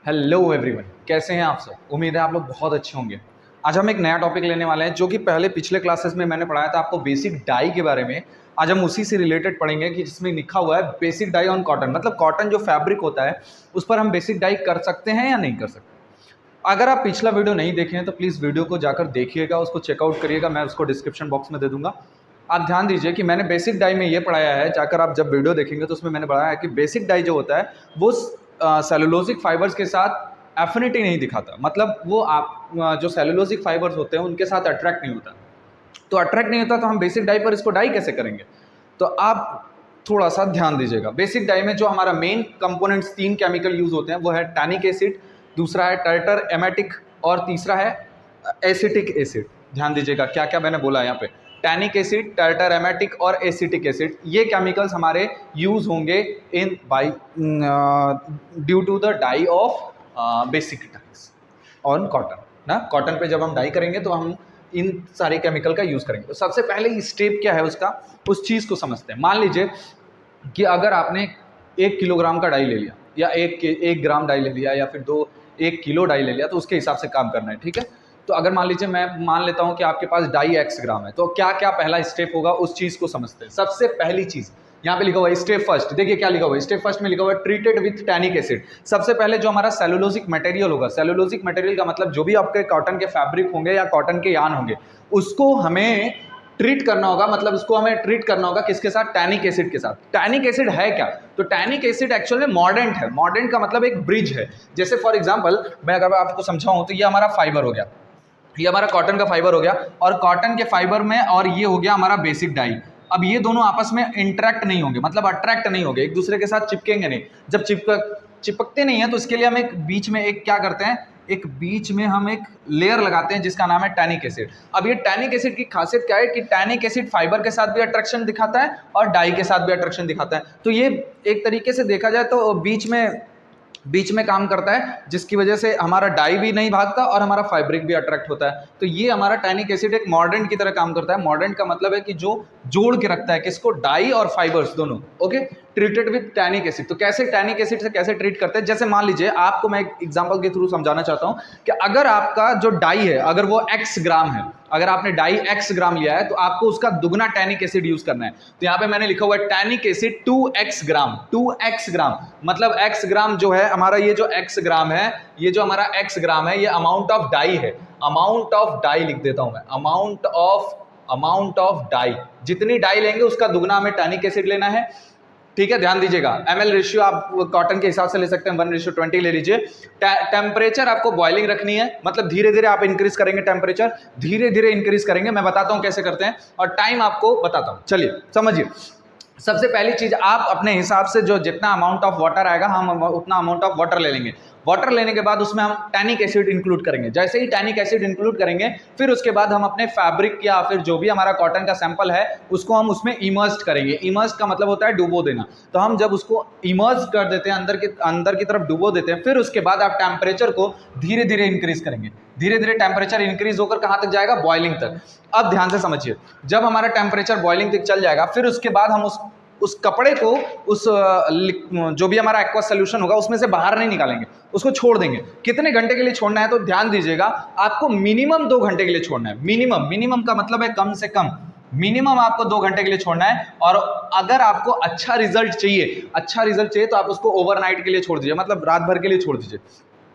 Hello everyone, कैसे हैं आप सब। उम्मीद है आप लोग बहुत अच्छे होंगे। आज हम एक नया टॉपिक लेने वाले हैं जो कि पहले पिछले क्लासेस में मैंने पढ़ाया था आपको, बेसिक डाई के बारे में। आज हम उसी से रिलेटेड पढ़ेंगे कि जिसमें लिखा हुआ है बेसिक डाई ऑन कॉटन, मतलब कॉटन जो फैब्रिक होता है उस पर हम बेसिक डाई कर सकते हैं या नहीं कर सकते। अगर आप पिछला वीडियो नहीं देखे हैं तो प्लीज़ वीडियो को जाकर देखिएगा, उसको चेकआउट करिएगा, मैं उसको डिस्क्रिप्शन बॉक्स में दे दूंगा। आप ध्यान दीजिए कि मैंने बेसिक डाई में ये पढ़ाया है, जाकर आप जब वीडियो देखेंगे तो उसमें मैंने पढ़ाया है कि बेसिक डाई जो होता है वो सेलुलोजिक फाइबर्स के साथ एफिनिटी नहीं दिखाता, मतलब वो आप जो सेलुलोजिक फाइबर्स होते हैं उनके साथ अट्रैक्ट नहीं होता। तो अट्रैक्ट नहीं होता तो हम बेसिक डाई पर इसको डाई कैसे करेंगे। तो आप थोड़ा सा ध्यान दीजिएगा। बेसिक डाई में जो हमारा मेन कंपोनेंट्स 3 केमिकल यूज होते हैं वो है टैनिक एसिड, दूसरा है टार्टर एमेटिक और तीसरा है एसिटिक एसिड। ध्यान दीजिएगा क्या क्या मैंने बोला यहाँ पे, टैनिक एसिड, टार्टर एमेटिक और एसिटिक एसिड, ये केमिकल्स हमारे यूज होंगे in by due to the dye of basic dyes on cotton ना। कॉटन पे जब हम डाई करेंगे तो हम इन सारे केमिकल का यूज करेंगे। तो सबसे पहले स्टेप क्या है उसका, उस चीज को समझते हैं। मान लीजिए कि अगर आपने 1 किलोग्राम का डाई ले लिया या 1 ग्राम डाई ले लिया या फिर 1 किलो डाई ले लिया, तो उसके हिसाब से काम करना है, ठीक है। तो अगर मान लीजिए मैं मान लेता हूं कि आपके पास डाई x ग्राम है, तो क्या क्या पहला स्टेप होगा उस चीज को समझते हैं। सबसे पहली चीज यहाँ पे लिखा हुआ है स्टेप फर्स्ट, देखिए क्या लिखा हुआ है स्टेप फर्स्ट में, लिखा हुआ है ट्रीटेड विथ टैनिक एसिड। सबसे पहले जो हमारा सेलुलोजिक मटेरियल होगा, सेलुलोजिक मटेरियल का मतलब जो भी आपके कॉटन के फैब्रिक होंगे या कॉटन के यान होंगे, उसको हमें ट्रीट करना होगा। मतलब इसको हमें ट्रीट करना होगा किसके साथ, टैनिक एसिड के साथ। टैनिक एसिड है क्या, तो टैनिक एसिड एक्चुअल में मॉर्डेंट है। मॉर्डेंट का मतलब एक ब्रिज है। जैसे फॉर एग्जांपल मैं अगर आपको समझाऊं तो ये हमारा फाइबर हो गया, ये हमारा कॉटन का फाइबर हो गया, और कॉटन के फाइबर में और ये हो गया हमारा बेसिक डाई। अब ये दोनों आपस में इंटरेक्ट नहीं होंगे, मतलब अट्रैक्ट नहीं होंगे, एक दूसरे के साथ चिपकेंगे नहीं। जब चिपकते नहीं है तो इसके लिए हम एक बीच में एक क्या करते हैं, एक बीच में हम एक लेयर लगाते हैं जिसका नाम है टैनिक एसिड। अब ये टैनिक एसिड की खासियत क्या है कि टैनिक एसिड फाइबर के साथ भी अट्रैक्शन दिखाता है और डाई के साथ भी अट्रैक्शन दिखाता है। तो ये एक तरीके से देखा जाए तो बीच में काम करता है, जिसकी वजह से हमारा डाई भी नहीं भागता और हमारा फैब्रिक भी अट्रैक्ट होता है। तो ये हमारा टैनिक एसिड एक मॉर्डेंट की तरह काम करता है। मॉर्डेंट का मतलब है कि जो जोड़ के रखता है किसको, डाई और फाइबर्स दोनों। Okay, treated with tannic acid. तो कैसे टैनिक एसिड से कैसे ट्रीट करते हैं, जैसे मान लीजिए आपको मैं एक एग्जांपल के थ्रू समझाना चाहता हूं कि अगर आपका जो डाई है अगर वो x ग्राम है, अगर आपने डाई x ग्राम लिया है तो आपको उसका दुगना टैनिक एसिड यूज करना है। तो यहाँ पे मैंने लिखा हुआ है टैनिक एसिड 2x ग्राम। 2x ग्राम मतलब x ग्राम जो है हमारा, ये जो x ग्राम है, ये जो हमारा x ग्राम है, ये अमाउंट ऑफ डाई है। अमाउंट ऑफ डाई लिख देता हूं मैं, अमाउंट ऑफ डाई। जितनी डाई लेंगे उसका दुगना हमें टैनिक एसिड लेना है, ठीक है। ध्यान दीजिएगा, ml रेशियो आप कॉटन के हिसाब से ले सकते हैं, 1:20 ले लीजिए। टेम्परेचर आपको बॉइलिंग रखनी है, मतलब धीरे धीरे आप इंक्रीज करेंगे, टेम्परेचर धीरे धीरे इंक्रीज करेंगे। मैं बताता हूं कैसे करते हैं और टाइम आपको बताता हूं, चलिए समझिए। सबसे पहली चीज, आप अपने हिसाब से जो जितना अमाउंट ऑफ वाटर आएगा हम उतना अमाउंट ऑफ वाटर ले लेंगे। वाटर लेने के बाद उसमें हम टैनिक एसिड इंक्लूड करेंगे। जैसे ही टैनिक एसिड इंक्लूड करेंगे फिर उसके बाद हम अपने फैब्रिक या फिर जो भी हमारा कॉटन का सैंपल है उसको हम उसमें इमर्स्ड करेंगे। इमर्स्ड का मतलब होता है डुबो देना। तो हम जब उसको इमर्ज कर देते हैं, अंदर की तरफ डुबो देते हैं, फिर उसके बाद आप टेम्परेचर को धीरे धीरे इंक्रीज करेंगे। धीरे धीरे टेम्परेचर इंक्रीज होकर कहां तक जाएगा, बॉइलिंग तक। अब ध्यान से समझिए, जब हमारा टेम्परेचर बॉइलिंग तक चल जाएगा फिर उसके बाद हम उस कपड़े को उस जो भी हमारा एक्वा सोल्यूशन होगा उसमें से बाहर नहीं निकालेंगे, उसको छोड़ देंगे। कितने घंटे के लिए छोड़ना है, तो ध्यान दीजिएगा, आपको मिनिमम 2 घंटे के लिए छोड़ना है। मिनिमम का मतलब है कम से कम, मिनिमम आपको 2 घंटे के लिए छोड़ना है। और अगर आपको अच्छा रिजल्ट चाहिए तो आप उसको ओवरनाइट के लिए छोड़ दीजिए, मतलब रात भर के लिए छोड़ दीजिए।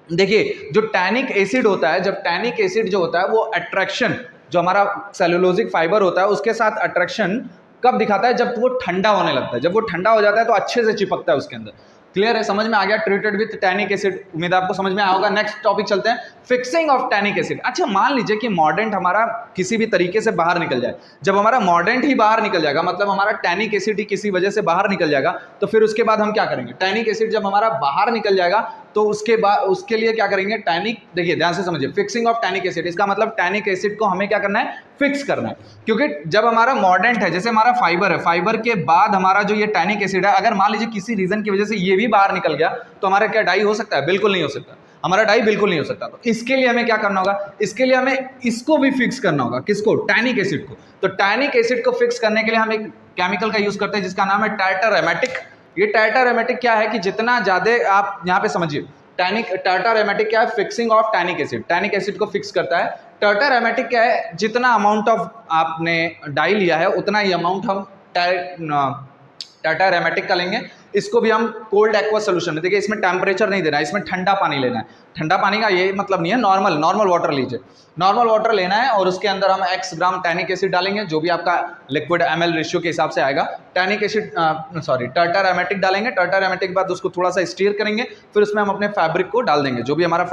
देखिए जो टैनिक एसिड होता है, जब टैनिक एसिड जो होता है वो अट्रैक्शन, जो हमारा सेलुलोजिक फाइबर होता है उसके साथ अट्रैक्शन कब दिखाता है, जब वो ठंडा होने लगता है। जब वो ठंडा हो जाता है तो अच्छे से चिपकता है उसके अंदर। क्लियर है, समझ में आ गया, ट्रीटेड विथ टैनिक एसिड। उम्मीद आपको समझ में आया होगा। नेक्स्ट टॉपिक चलते हैं, फिक्सिंग ऑफ टैनिक एसिड। अच्छा मान लीजिए कि मॉर्डेंट हमारा किसी भी तरीके से बाहर निकल जाए। जब हमारा मॉर्डेंट ही बाहर निकल जाएगा, मतलब हमारा टैनिक एसिड ही किसी वजह से बाहर निकल जाएगा, तो फिर उसके बाद हम क्या करेंगे, टैनिक एसिड जब हमारा बाहर निकल जाएगा तो उसके बाद उसके लिए क्या करेंगे, टैनिक, देखिए ध्यान से समझिए, फिक्सिंग ऑफ टैनिक एसिड, इसका मतलब टैनिक एसिड को हमें क्या करना है, फिक्स करना है। क्योंकि जब हमारा मॉर्डेंट है, जैसे हमारा फाइबर है, फाइबर के बाद हमारा जो ये टैनिक एसिड है, अगर मान लीजिए किसी रीजन की वजह से ये भी बाहर निकल गया तो हमारा क्या डाई हो सकता है, बिल्कुल नहीं हो सकता। हमारा डाई बिल्कुल नहीं हो सकता। तो इसके लिए हमें क्या करना होगा, इसके लिए हमें इसको भी फिक्स करना होगा, किसको, टैनिक एसिड को। तो टैनिक एसिड को फिक्स करने के लिए हम एक केमिकल का यूज करते हैं जिसका नाम है टार्टर एमेटिक। ये टार्टर एमेटिक क्या है कि जितना ज्यादा, आप यहाँ पे समझिए, टैनिक टार्टर एरोमेटिक क्या है? Fixing of tannic acid, tannic acid को फिक्स करता है। टार्टर एरोमेटिक क्या है? जितना अमाउंट ऑफ आपने डाई लिया है उतना ही अमाउंट हम टार्टर एरोमेटिक का लेंगे। इसको भी हम कोल्ड एक्वा सोल्यूशन में, देखिए इसमें टेम्परेचर नहीं देना है, इसमें ठंडा पानी लेना है। ठंडा पानी का ये मतलब नहीं है, नॉर्मल वाटर लीजिए, नॉर्मल वाटर लेना है और उसके अंदर हम x ग्राम टैनिक एसिड डालेंगे, जो भी आपका लिक्विड ml रेशियो के हिसाब से आएगा। टैनिक एसिड टार्टर एरोमेटिक डालेंगे। टार्टर एरोमेटिक के बाद उसको थोड़ा सा स्टीयर करेंगे, फिर उसमें हम अपने फैब्रिक को डाल देंगे, जो भी हमारा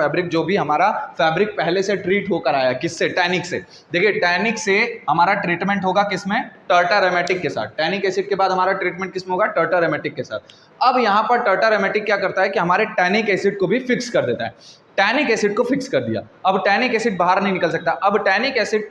फैब्रिक पहले से ट्रीट होकर आया, किससे? टैनिक से। देखिए टैनिक से हमारा ट्रीटमेंट होगा किसमें? टार्टर एरोमेटिक के साथ। टैनिक एसिड के बाद हमारा ट्रीटमेंट किसमें होगा? टार्टर एरोमेटिक के साथ। अब यहाँ पर टार्टर एरोमेटिक क्या करता है कि हमारे टैनिक एसिड को भी फिक्स कर देता है। टैनिक एसिड को फिक्स कर दिया, अब टैनिक एसिड बाहर नहीं निकल सकता। अब टैनिक एसिड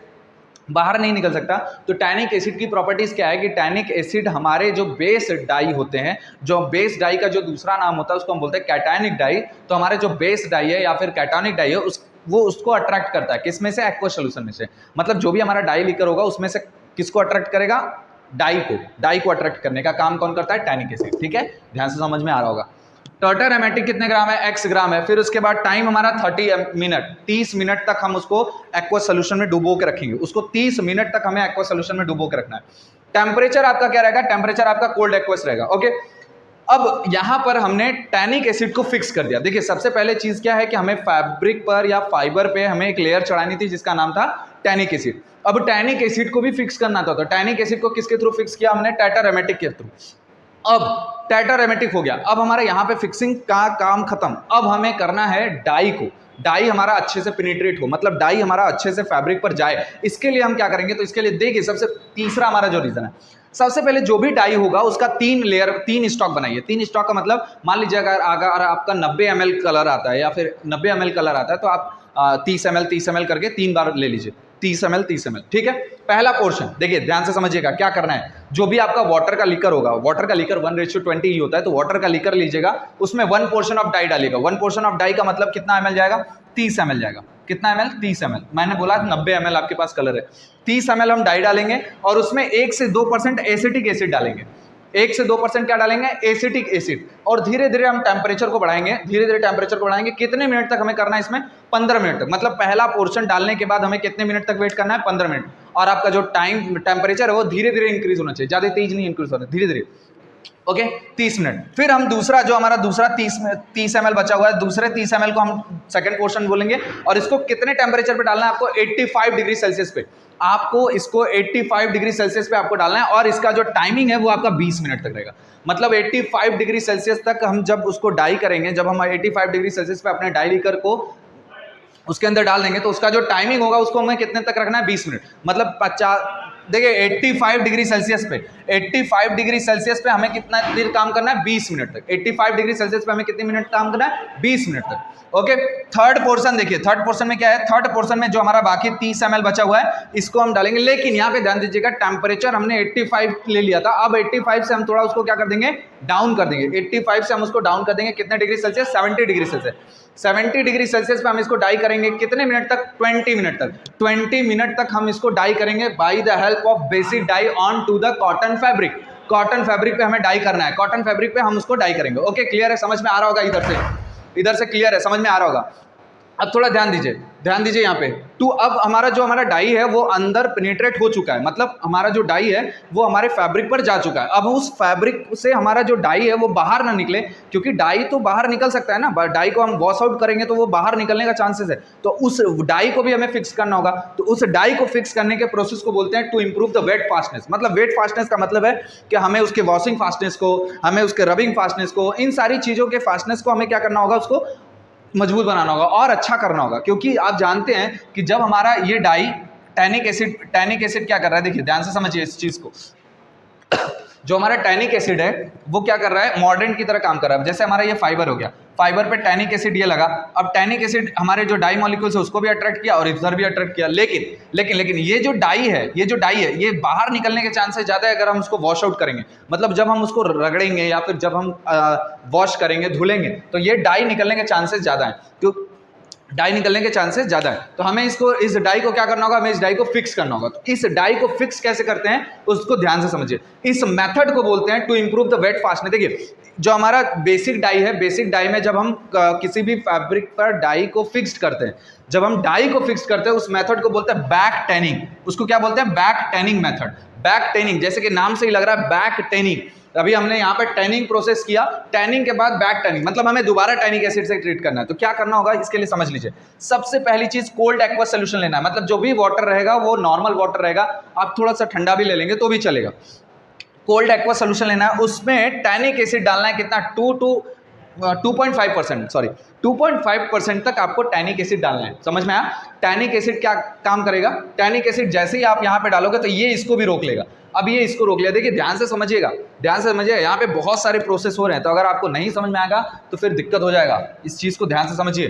बाहर नहीं निकल सकता तो टैनिक एसिड की प्रॉपर्टीज क्या है कि टैनिक एसिड हमारे जो बेस डाई होते हैं, जो बेस डाई का जो दूसरा नाम होता है उसको हम बोलते हैं कैटायनिक डाई। तो हमारे जो बेस डाई है या फिर कैटायनिक डाई है वो उसको अट्रैक्ट करता है, किसमें से? एक्वा सोल्यूशन में से। मतलब जो भी हमारा डाई लिकर होगा उसमें से किसको अट्रैक्ट करेगा? डाई को अट्रैक्ट करने का काम कौन करता है? Tannic acid. ठीक है, ध्यान से समझ में आ रहा होगा। टार्टर एरोमेटिक कितने ग्राम है? x ग्राम है। फिर उसके बाद टाइम हमारा 30 मिनट तक हम उसको एक्वा सोल्यूशन में डुबो के रखेंगे। उसको 30 मिनट तक हमें एक्वा सोल्यूशन में डुबो के रखना है। टेम्परेचर आपका क्या रहेगा? टेम्परेचर आपका कोल्ड एक्वस रहेगा। ओके, अब यहां पर हमने टैनिक एसिड को फिक्स कर दिया। देखिए सबसे पहले चीज क्या है कि हमें फैब्रिक पर या फाइबर पे हमें एक लेयर चढ़ानी थी जिसका नाम था टैनिक एसिड। अब टैनिक एसिड को भी फिक्स करना था, तो टैनिक एसिड को किसके थ्रू फिक्स किया हमने? टार्टर एरोमेटिक के थ्रू। अब टार्टर एरोमेटिक हो गया, अब हमारा यहाँ पे फिक्सिंग का काम खत्म। अब हमें करना है डाई को, डाई हमारा अच्छे से पेनिट्रेट हो, मतलब डाई हमारा अच्छे से फैब्रिक पर जाए। इसके लिए हम क्या करेंगे? तो इसके लिए देखिए सबसे तीसरा हमारा जो रीजन है, सबसे पहले जो भी डाई होगा उसका 3 स्टॉक बनाइए। 3 स्टॉक का मतलब मान लीजिए अगर आपका 90 ml कलर आता है या फिर 90 ml कलर आता है तो आप 30 ml करके 3 बार ले लीजिए। 30 ml, ठीक है। पहला पोर्शन देखिए ध्यान से समझिएगा क्या करना है। जो भी आपका वाटर का लीकर होगा, वाटर का लीकर 1:20 ही होता है, तो वाटर का लीकर लीजिएगा, उसमें 1 पोर्शन ऑफ डाई डालिएगा। 1 पोर्शन ऑफ डाई का मतलब कितना ml जाएगा? 30 ml जाएगा। कितना ml? 30 ml। मैंने बोला 90 ml आपके पास कलर है, 30 ml हम डाई डालेंगे और उसमें 1 से 2% एसिटिक एसिड डालेंगे। 1 से 2% क्या डालेंगे? Acetic acid. और धीरे धीरे हम टेम्परेचर को बढ़ाएंगे, धीरे धीरे टेम्परेचर को बढ़ाएंगे। कितने मिनट तक हमें करना है इसमें? 15 मिनट तक। मतलब पहला पोर्शन डालने के बाद हमें कितने मिनट तक वेट करना है? 15 मिनट। और आपका जो टेम्परेचर है वो धीरे धीरे इंक्रीज होना चाहिए, ज्यादा तेज नहीं इंक्रीज होना, धीरे धीरे। Okay, 30 minute. फिर हम दूसरा जो हमारा दूसरा 30 ml बचा हुआ है, दूसरे 30 ml को हम सेकंड पोर्शन बोलेंगे। और इसको कितने टेम्परेचर पे डालना है आपको? 85 डिग्री सेल्सियस पे। आपको इसको 85 डिग्री सेल्सियस पे आपको डालना है और इसका जो टाइमिंग है वो आपका 20 मिनट तक रहेगा। मतलब 85 डिग्री सेल्सियस तक हम जब उसको डाई करेंगे, जब हम 85 डिग्री सेल्सियस पे अपने डाई लीकर को उसके अंदर डाल देंगे तो उसका जो टाइमिंग होगा उसको हमें कितने तक रखना है? 20 मिनट। मतलब 50, देखिए 85 डिग्री सेल्सियस पे, 85 डिग्री सेल्सियस पे हमें कितना देर काम करना है? 20 मिनट तक। 85 डिग्री सेल्सियस पे हमें कितने मिनट काम करना है? 20 मिनट तक। ओके, थर्ड पोर्शन देखिए, थर्ड पोर्शन में क्या है? थर्ड पोर्शन में जो हमारा बाकी 30 ml बचा हुआ है इसको हम डालेंगे। लेकिन यहाँ पे ध्यान दीजिएगा, टेम्परेचर हमने 85 ले लिया था, अब 85 से हम थोड़ा उसको क्या कर देंगे? डाउन कर देंगे। 85 से हम उसको डाउन कर देंगे कितने degree Celsius? 70 degree Celsius. 70 degree Celsius पे हम इसको डाई करेंगे कितने मिनट तक? 20 मिनट तक। 20 मिनट तक हम इसको डाई करेंगे by the help of basic dye on to the cotton fabric. Cotton fabric पे हमें डाई करना है, कॉटन फैब्रिक पे हम उसको डाई करेंगे। ओके, क्लियर है? समझ में आ रहा होगा? इधर से क्लियर है? समझ में आ रहा होगा? अब थोड़ा ध्यान दीजिए यहाँ पे। तो अब हमारा डाई है वो अंदर पेनिट्रेट हो चुका है, मतलब हमारा जो डाई है वो हमारे फैब्रिक पर जा चुका है। अब उस फैब्रिक से हमारा जो डाई है वो बाहर ना निकले, क्योंकि डाई तो बाहर निकल सकता है ना, डाई को हम वॉश आउट करेंगे तो वो बाहर निकलने का चांसेस है। तो उस डाई को भी हमें फिक्स करना होगा। तो उस डाई को फिक्स करने के प्रोसेस को बोलते हैं to improve the wet fastness. मतलब वेट फास्टनेस का मतलब है कि हमें उसके वॉशिंग फास्टनेस को, हमें उसके रबिंग फास्टनेस को, इन सारी चीज़ों के फास्टनेस को हमें क्या करना होगा? उसको मजबूत बनाना होगा और अच्छा करना होगा। क्योंकि आप जानते हैं कि जब हमारा ये डाई टैनिक एसिड क्या कर रहा है? देखिए ध्यान से समझिए इस चीज़ को। जो हमारा टैनिक एसिड है वो क्या कर रहा है? मॉर्डेंट की तरह काम कर रहा है। जैसे हमारा ये फाइबर हो गया, फाइबर पे टैनिक एसिड ये लगा, अब टैनिक एसिड हमारे जो डाई मॉलिक्यूल्स है उसको भी अट्रैक्ट किया और इधर भी अट्रैक्ट किया। लेकिन ये जो डाई है ये बाहर निकलने के चांसेस ज़्यादा है अगर हम उसको वॉश आउट करेंगे। मतलब जब हम उसको रगड़ेंगे या फिर जब हम वॉश करेंगे, धुलेंगे, तो ये डाई निकलने के चांसेस ज़्यादा हैं। डाई निकलने के चांसेस ज्यादा है। तो हमें इस डाई को क्या करना होगा, हमें इस डाई को फिक्स करना होगा। तो इस डाई को फिक्स कैसे करते हैं उसको ध्यान से समझिए। इस मेथड को बोलते हैं to improve the wet fastness. देखिए जो हमारा बेसिक डाई है, बेसिक डाई में जब हम किसी भी फैब्रिक पर डाई को फिक्स्ड करते हैं, जब हम डाई को फिक्स करते हैं उस मेथड को बोलते हैं बैक टैनिंग। उसको क्या बोलते हैं, back tanning method. Back tanning जैसे कि नाम से ही लग रहा है बैक टैनिंग। अभी हमने यहाँ पे टैनिंग प्रोसेस किया, टैनिंग के बाद बैक टैनिंग मतलब हमें दोबारा टैनिक एसिड से ट्रीट करना है। तो क्या करना होगा इसके लिए समझ लीजिए। सबसे पहली चीज कोल्ड एक्वा सोल्यूशन लेना है, मतलब जो भी वाटर रहेगा वो नॉर्मल वाटर रहेगा, आप थोड़ा सा ठंडा भी ले लेंगे तो भी चलेगा। कोल्ड एक्वा सोल्यूशन लेना है, उसमें टैनिक एसिड डालना है कितना, 2.5% सॉरी 2.5% तक आपको टैनिक एसिड डालना है। समझ में आया। टैनिक एसिड क्या काम करेगा, टैनिक एसिड जैसे ही आप यहाँ पे डालोगे तो ये इसको भी रोक लेगा। अब ये इसको रोक लिया, देखिए ध्यान से समझिएगा, ध्यान से समझिएगा। यहाँ पे बहुत सारे प्रोसेस हो रहे हैं, तो अगर आपको नहीं समझ में आएगा तो फिर दिक्कत हो जाएगा। इस चीज़ को ध्यान से समझिए।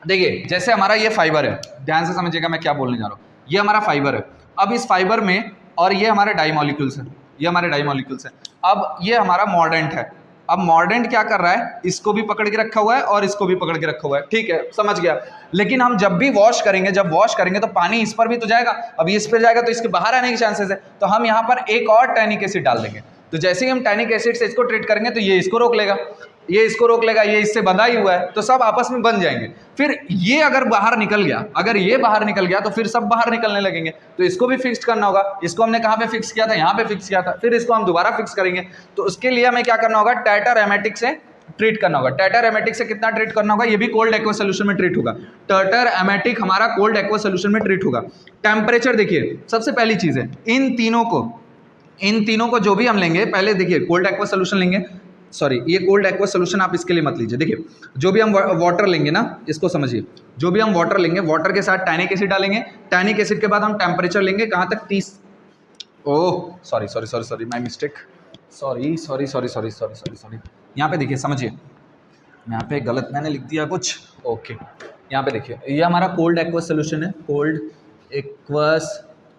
देखिए जैसे हमारा ये फाइबर है, ध्यान से समझिएगा मैं क्या बोलने जा रहा हूँ। ये हमारा फाइबर है, अब इस फाइबर में, और ये हमारे डाई मॉलिक्यूल्स हैं, ये हमारे डाई मॉलिक्यूल्स हैं। अब ये हमारा मॉर्डेंट है। अब मॉर्डेंट क्या कर रहा है, इसको भी पकड़ के रखा हुआ है और इसको भी पकड़ के रखा हुआ है, ठीक है समझ गया। लेकिन हम जब भी वॉश करेंगे, जब वॉश करेंगे तो पानी इस पर भी तो जाएगा। अब ये इस पर जाएगा तो इसके बाहर आने के चांसेस है, तो हम यहाँ पर एक और टैनिक एसिड डाल देंगे। तो जैसे ही हम टैनिक एसिड से इसको ट्रीट करेंगे तो ये इसको रोक लेगा, ये इसको रोक लेगा, ये इससे बंधा ही हुआ है, तो सब आपस में बन जाएंगे। फिर ये अगर बाहर निकल गया, अगर ये बाहर निकल गया तो फिर सब बाहर निकलने लगेंगे। तो इसको भी फिक्स करना होगा। इसको हमने कहाँ पे फिक्स किया था, यहाँ पे फिक्स किया था, फिर इसको हम दोबारा फिक्स करेंगे। तो उसके लिए हमें क्या करना होगा, टाइटर एमेटिक से ट्रीट करना होगा। टाइटर एमेटिक से कितना ट्रीट करना होगा, ये भी कोल्ड एक्वा सोल्यूशन में ट्रीट होगा। टाइटर एमेटिक हमारा कोल्ड एक्वा सोल्यूशन में ट्रीट होगा। टेम्परेचर देखिए सबसे पहली चीज है, इन तीनों को जो भी हम लेंगे, पहले देखिए कोल्ड एक्वा सोल्यूशन लेंगे, सॉरी ये कोल्ड एक्वा सोल्यूशन आप इसके लिए मत लीजिए। देखिए जो भी हम वाटर लेंगे ना, इसको समझिए, जो भी हम वाटर लेंगे, वाटर के साथ टैनिक एसिड डालेंगे, टैनिक एसिड के बाद हम टेम्परेचर लेंगे कहाँ तक, 30, oh sorry my mistake, sorry. यहाँ पे देखिए समझिए, यहाँ पे गलत मैंने लिख दिया कुछ, ओके। यहाँ पे देखिए ये हमारा कोल्ड एक्वा सोल्यूशन है, कोल्ड एक्वा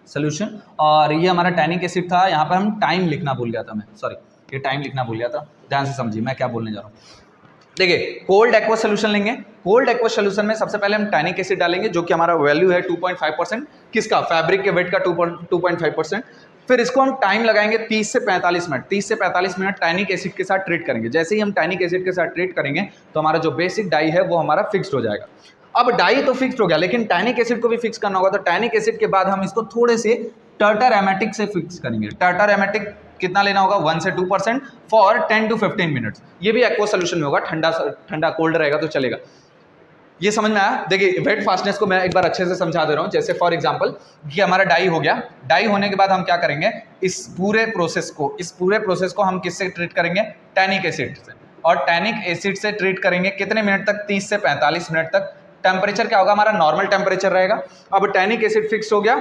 सोल्यूशन, और ये हमारा टैनिक एसिड था। यहाँ पर हम टाइम लिखना भूल गया था मैं, सॉरी ये टाइम लिखना भूल गया था। ध्यान से समझिए मैं क्या बोलने जा रहा हूँ। देखिए कोल्ड एक्वा सोल्यूशन लेंगे, कोल्ड एक्वा सोल्यूशन में सबसे पहले हम टैनिक एसिड डालेंगे, जो कि हमारा वैल्यू है 2.5%, किसका, फैब्रिक के वेट का 2.5%। फिर इसको हम टाइम लगाएंगे 30 से 45 मिनट, 30 से 45 मिनट टैनिक एसिड के साथ ट्रीट करेंगे। जैसे ही हम टैनिक एसिड के साथ ट्रीट करेंगे तो हमारा जो बेसिक डाई है वो हमारा फिक्स्ड हो जाएगा। अब डाई तो फिक्स्ड हो गया, लेकिन टैनिक एसिड को भी फिक्स करना होगा। तो टैनिक एसिड के बाद हम इसको थोड़े से टाइटर एमेटिक से फिक्स करेंगे। टाइटर एमेटिक कितना लेना होगा, 1 से 2% फॉर 10 to 15 मिनट्स। ये भी एक्वा सोल्यूशन में होगा, ठंडा कोल्ड रहेगा तो चलेगा। ये समझ में आया। देखिए वेट फास्टनेस को मैं एक बार अच्छे से समझा दे रहा हूँ। जैसे फॉर एग्जांपल कि हमारा डाई हो गया, डाई होने के बाद हम क्या करेंगे, इस पूरे प्रोसेस को हम किससे ट्रीट करेंगे, टैनिक एसिड से। और टैनिक एसिड से ट्रीट करेंगे कितने मिनट तक, 30 से 45 मिनट तक। टेम्परेचर क्या होगा, हमारा नॉर्मल टेम्परेचर रहेगा। अब टैनिक एसिड फिक्स हो गया,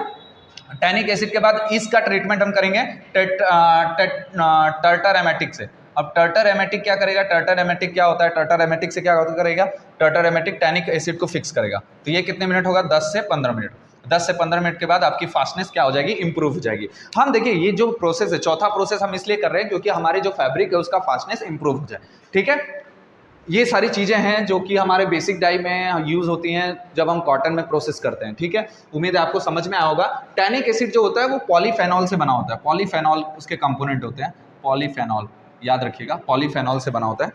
टैनिक एसिड के बाद इसका ट्रीटमेंट हम करेंगे टाइटर एमेटिक से। अब टाइटर एमेटिक क्या करेगा, टाइटर एमेटिक क्या होता है, टाइटर एमेटिक से क्या करेगा, टाइटर एमेटिक टैनिक एसिड को फिक्स करेगा। तो ये कितने मिनट होगा, 10 से 15 मिनट। 10 से 15 मिनट के बाद आपकी फास्टनेस क्या हो जाएगी, इंप्रूव हो जाएगी। हम देखिए ये जो प्रोसेस है, चौथा प्रोसेस हम इसलिए कर रहे हैं क्योंकि हमारे जो फैब्रिक है उसका फास्टनेस इंप्रूव हो जाए, ठीक है। ये सारी चीज़ें हैं जो कि हमारे बेसिक डाई में यूज़ होती हैं जब हम कॉटन में प्रोसेस करते हैं, ठीक है। उम्मीद है आपको समझ में आया होगा। टैनिक एसिड जो होता है वो पॉलीफेनॉल से बना होता है, पॉलीफेनॉल उसके कंपोनेंट होते हैं, पॉलीफेनॉल याद रखिएगा, पॉलीफेनॉल से बना होता है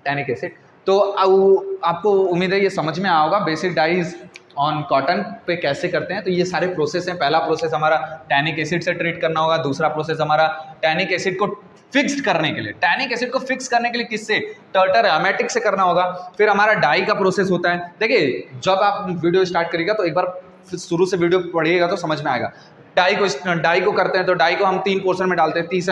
टैनिक एसिड। तो आपको उम्मीद है ये समझ में आया होगा बेसिक डाइज ऑन कॉटन पे कैसे करते हैं। तो ये सारे प्रोसेस हैं। पहला प्रोसेस हमारा टैनिक एसिड से ट्रीट करना होगा, दूसरा प्रोसेस हमारा टैनिक एसिड को फिक्स्ड करने के लिए, टैनिक एसिड को फिक्स करने के लिए किससे, टाइटर एमेटिक से करना होगा। फिर हमारा डाई का प्रोसेस होता है। देखिए जब आप वीडियो स्टार्ट करिएगा तो एक बार शुरू से वीडियो पढ़िएगा तो समझ में आएगा। डाई को करते हैं तो डाई को हम 3 पोर्शन में डालते हैं, 30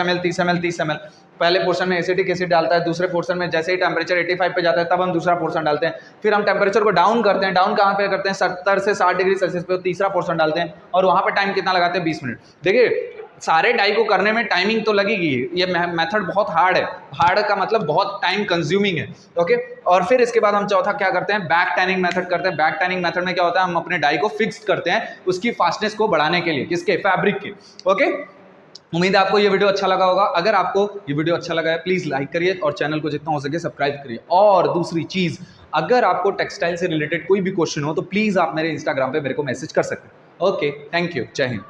ml। पहले पोर्शन में एसिटिक एसिड डालता है, दूसरे पोर्शन में जैसे ही टेम्परेचर 85 पे जाता है तब हम दूसरा पोर्शन डालते हैं। फिर हम टेम्परेचर को डाउन करते हैं, डाउन कहाँ पे करते हैं, 70 से 60 डिग्री सेल्सियस पे, तीसरा पोर्शन डालते हैं और वहाँ पे टाइम कितना लगाते हैं, 20 मिनट। देखिए सारे डाई को करने में टाइमिंग तो लगेगी, ये मेथड बहुत हार्ड है। हार्ड का मतलब बहुत टाइम कंज्यूमिंग है, ओके। और फिर इसके बाद हम चौथा क्या करते हैं, बैक टैनिंग मेथड करते हैं। बैक टैनिंग मेथड में क्या होता है, हम अपने डाई को फिक्स करते हैं उसकी फास्टनेस को बढ़ाने के लिए, किसके, फैब्रिक के, ओके। उम्मीद है आपको ये वीडियो अच्छा लगा होगा। अगर आपको ये वीडियो अच्छा लगा है प्लीज़ लाइक करिए और चैनल को जितना हो सके सब्सक्राइब करिए। और दूसरी चीज़, अगर आपको टेक्सटाइल से रिलेटेड कोई भी क्वेश्चन हो तो प्लीज़ आप मेरे इंस्टाग्राम पे मेरे को मैसेज कर सकते हैं। ओके, थैंक यू, जय हिंद।